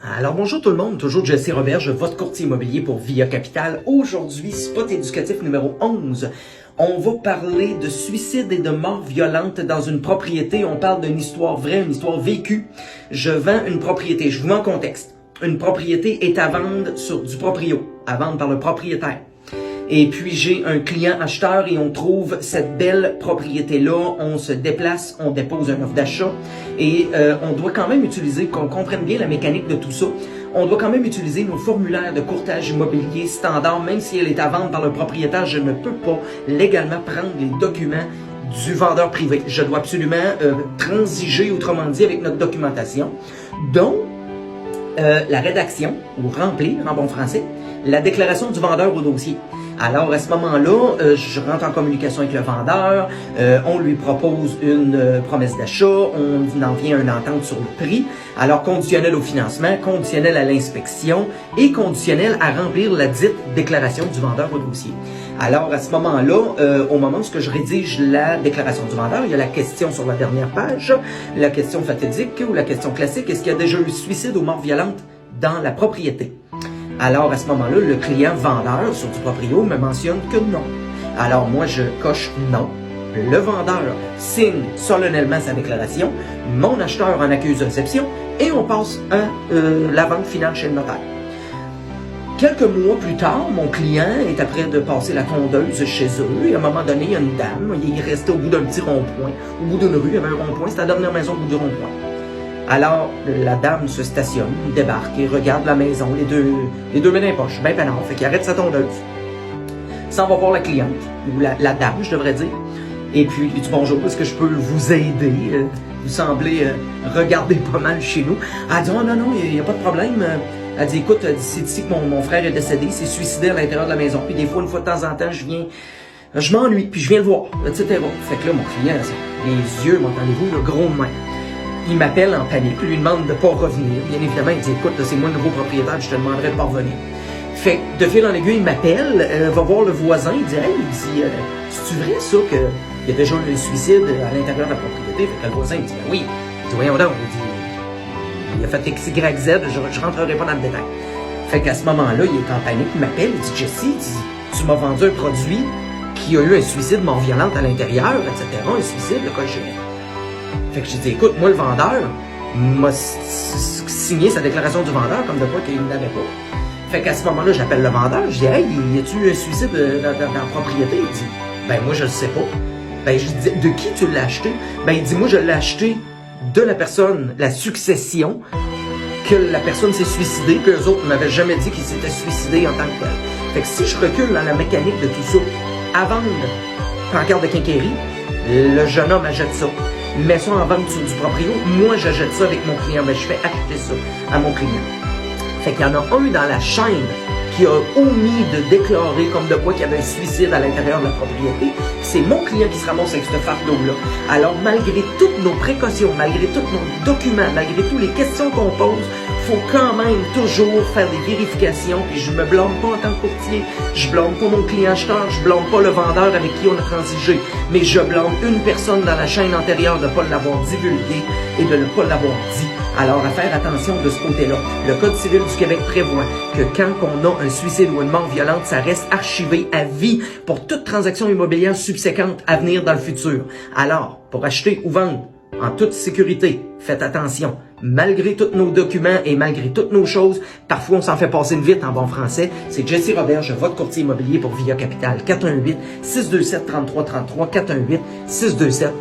Alors bonjour tout le monde, toujours Jesse Roberge, votre courtier immobilier pour Via Capital. Aujourd'hui, spot éducatif numéro 11. On va parler de suicide et de mort violente dans une propriété. On parle d'une histoire vraie, une histoire vécue. Je vends une propriété, je vous mets en contexte. Une propriété est à vendre sur du proprio, à vendre par le propriétaire. Et puis j'ai un client acheteur et on trouve cette belle propriété-là, on se déplace, on dépose un offre d'achat et on doit quand même utiliser, qu'on comprenne bien la mécanique de tout ça, on doit quand même utiliser nos formulaires de courtage immobilier standard, même si elle est à vendre par le propriétaire, je ne peux pas légalement prendre les documents du vendeur privé. Je dois absolument transiger, autrement dit, avec notre documentation, dont la rédaction, ou remplir en bon français, la déclaration du vendeur au dossier. Alors, à ce moment-là, je rentre en communication avec le vendeur, on lui propose une promesse d'achat, on en vient à une entente sur le prix, alors conditionnel au financement, conditionnel à l'inspection et conditionnel à remplir la dite déclaration du vendeur au dossier. Alors, à ce moment-là, au moment où je rédige la déclaration du vendeur, il y a la question sur la dernière page, la question fatidique ou la question classique, est-ce qu'il y a déjà eu suicide ou mort violente dans la propriété? Alors, à ce moment-là, le client vendeur sur du proprio me mentionne que non. Alors, moi, je coche non. Le vendeur signe solennellement sa déclaration, mon acheteur en accuse réception et on passe à la vente finale chez le notaire. Quelques mois plus tard, mon client est après de passer la tondeuse chez eux et à un moment donné, il y a une dame, il restait au bout d'un petit rond-point, au bout d'une rue, il y avait un rond-point, c'était la dernière maison au bout du rond-point. Alors, la dame se stationne, débarque et regarde la maison, les deux mains dans les poches, bien peinard, fait qu'il arrête sa tondeuse. S'en va voir la cliente, ou la dame, je devrais dire, et puis il lui dit « Bonjour, est-ce que je peux vous aider? Vous semblez regarder pas mal chez nous. » Elle dit « Oh non, il n'y a pas de problème. » Elle dit « Écoute, c'est ici que mon frère est décédé, il s'est suicidé à l'intérieur de la maison, puis des fois, une fois de temps en temps, je m'ennuie, puis je viens le voir, etc. » Fait que là, mon client, les yeux, m'entendez-vous, le gros de main. Il m'appelle en panique, lui demande de ne pas revenir. Bien évidemment, il dit « Écoute, c'est moi le nouveau propriétaire, je te demanderai de pas revenir. » Fait que de fil en aiguille, il m'appelle, va voir le voisin, il dit « Hey, c'est-tu vrai ça qu'il y a déjà eu un suicide à l'intérieur de la propriété? » Fait que le voisin, il dit « Oui. » Il dit « Voyons donc, il a fait X, Y, Z, je rentrerai pas dans le détail. » Fait qu'à ce moment-là, il est en panique, il m'appelle, il dit « Jesse, tu m'as vendu un produit qui a eu un suicide mort violente à l'intérieur, etc. Un suicide, le cas échéant. » Fait que j'ai dit, écoute, moi, le vendeur m'a signé sa déclaration du vendeur comme de quoi qu'il n'avait pas. Fait qu'à ce moment-là, j'appelle le vendeur, je dis, hey, y a-tu eu un suicide dans la propriété? Il dit, ben, moi, je le sais pas. Ben, je dis, de qui tu l'as acheté? Ben, il dit, moi, je l'ai acheté de la personne, la succession, que la personne s'est suicidée, puis eux autres ne m'avaient jamais dit qu'ils s'étaient suicidés en tant que tel. Fait que si je recule dans la mécanique de tout ça, à vendre pancarte de quincaillerie, le jeune homme achète ça. Mets ça en vente sur du proprio, moi j'achète ça avec mon client, mais je fais acheter ça à mon client. Fait qu'il y en a un dans la chaîne qui a omis de déclarer comme de quoi qu'il y avait un suicide à l'intérieur de la propriété. C'est mon client qui se ramasse avec ce fardeau-là. Alors malgré toutes nos précautions, malgré tous nos documents, malgré toutes les questions qu'on pose, faut quand même toujours faire des vérifications, puis je me blâme pas en tant que courtier, je blâme pas mon client acheteur, je blâme pas le vendeur avec qui on a transigé, mais je blâme une personne dans la chaîne antérieure de ne pas l'avoir divulgué et de ne pas l'avoir dit. Alors, à faire attention de ce côté-là. Le Code civil du Québec prévoit que quand on a un suicide ou une mort violente, ça reste archivé à vie pour toute transaction immobilière subséquente à venir dans le futur. Alors, pour acheter ou vendre en toute sécurité, faites attention. Malgré tous nos documents et malgré toutes nos choses, parfois on s'en fait passer une vite en bon français. C'est Jesse Roberge, votre courtier immobilier pour Via Capital. 418-627-3333, 418-627-3333.